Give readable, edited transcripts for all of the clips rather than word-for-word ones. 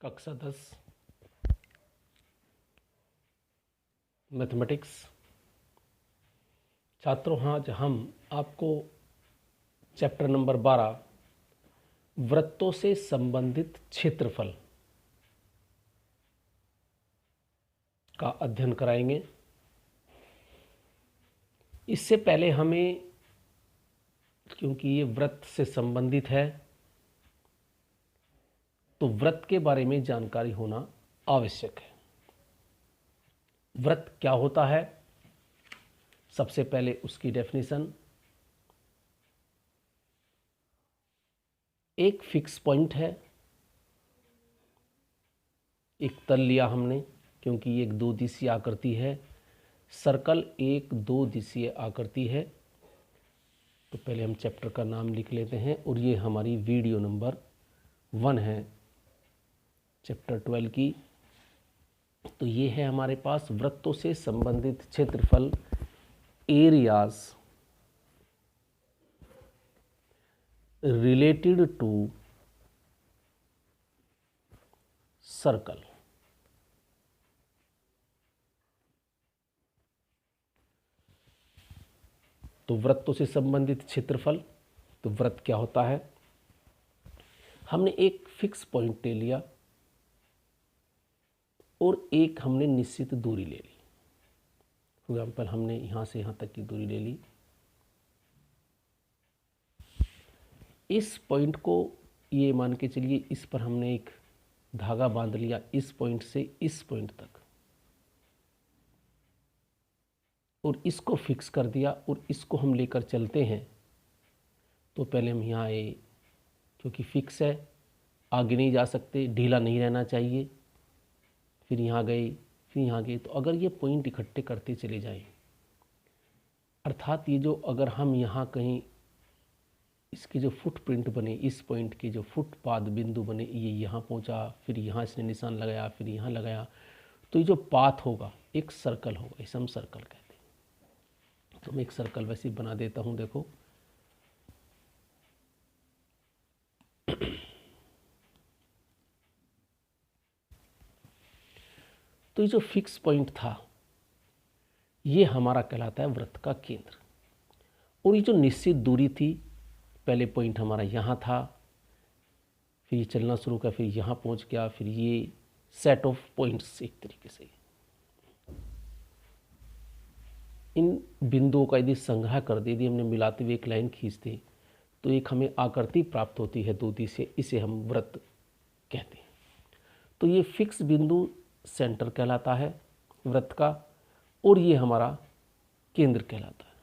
कक्षा 10 मैथमेटिक्स। छात्रों, आज हम आपको चैप्टर नंबर 12 वृत्तों से संबंधित क्षेत्रफल का अध्ययन कराएंगे। इससे पहले हमें, क्योंकि ये वृत्त से संबंधित है, तो वृत्त के बारे में जानकारी होना आवश्यक है। वृत्त क्या होता है, सबसे पहले उसकी डेफिनेशन। एक फिक्स पॉइंट है, एक तल लिया हमने, क्योंकि ये एक दो दिशीय आकृति है। सर्कल एक दो दिशीय आकृति है। तो पहले हम चैप्टर का नाम लिख लेते हैं, और ये हमारी वीडियो नंबर 1 है चैप्टर 12 की। तो ये है हमारे पास वृत्तों से संबंधित क्षेत्रफल, एरियाज रिलेटेड टू सर्कल। तो वृत्तों से संबंधित क्षेत्रफल, तो वृत्त क्या होता है, हमने एक फिक्स पॉइंट ले लिया और एक हमने निश्चित दूरी ले ली। फॉर एग्जाम्पल, हमने यहाँ से यहाँ तक की दूरी ले ली। इस पॉइंट को ये मान के चलिए, इस पर हमने एक धागा बांध लिया, इस पॉइंट से इस पॉइंट तक, और इसको फिक्स कर दिया, और इसको हम लेकर चलते हैं। तो पहले हम यहाँ आए, क्योंकि फिक्स है, आगे नहीं जा सकते, ढीला नहीं रहना चाहिए। फिर यहाँ गए, फिर यहाँ गए। तो अगर ये पॉइंट इकट्ठे करते चले जाएं, अर्थात ये जो, अगर हम यहाँ कहीं इसके जो फुटप्रिंट बने, इस पॉइंट के जो फुटपाथ बिंदु बने, ये यहाँ पहुँचा, फिर यहाँ इसने निशान लगाया, फिर यहाँ लगाया, तो ये जो पाथ होगा एक सर्कल होगा, इसे हम सर्कल कहते हैं। तो मैं एक सर्कल वैसे बना देता हूँ, देखो। तो ये जो फिक्स पॉइंट था, ये हमारा कहलाता है वृत्त का केंद्र। और ये जो निश्चित दूरी थी, पहले पॉइंट हमारा यहाँ था, फिर ये चलना शुरू किया, फिर यहाँ पहुँच गया, फिर ये सेट ऑफ पॉइंट्स, एक तरीके से इन बिंदुओं का यदि संग्रह कर दे, यदि हमने मिलाते हुए एक लाइन खींच दी, तो एक हमें आकृति प्राप्त होती है दो दिशा, इसे हम वृत्त कहते हैं। तो ये फिक्स बिंदु सेंटर कहलाता है वृत्त का, और ये हमारा केंद्र कहलाता है।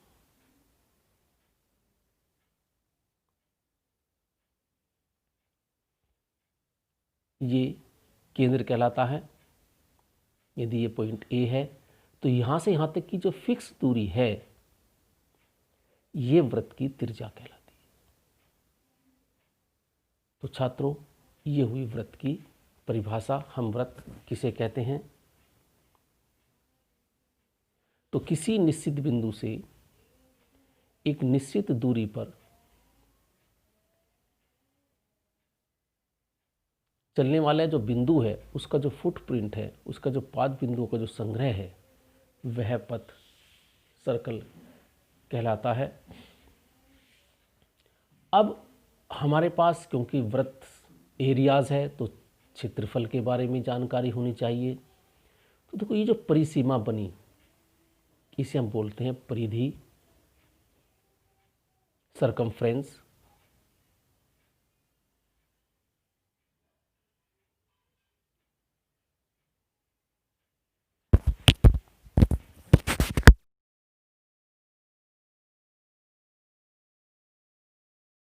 ये केंद्र कहलाता है। यदि ये पॉइंट ए है, तो यहाँ से यहाँ तक की जो फिक्स दूरी है, ये वृत्त की त्रिज्या कहलाती है। तो छात्रों, ये हुई वृत्त की परिभाषा। हम वृत्त किसे कहते हैं? तो किसी निश्चित बिंदु से एक निश्चित दूरी पर चलने वाला जो बिंदु है, उसका जो फुटप्रिंट है, उसका जो पाद बिंदुओं का जो संग्रह है, वह पथ सर्कल कहलाता है। अब हमारे पास, क्योंकि वृत्त एरियाज है, तो क्षेत्रफल के बारे में जानकारी होनी चाहिए। तो देखो, ये जो परिसीमा बनी, इसे हम बोलते हैं परिधि, सरकमफ्रेंस।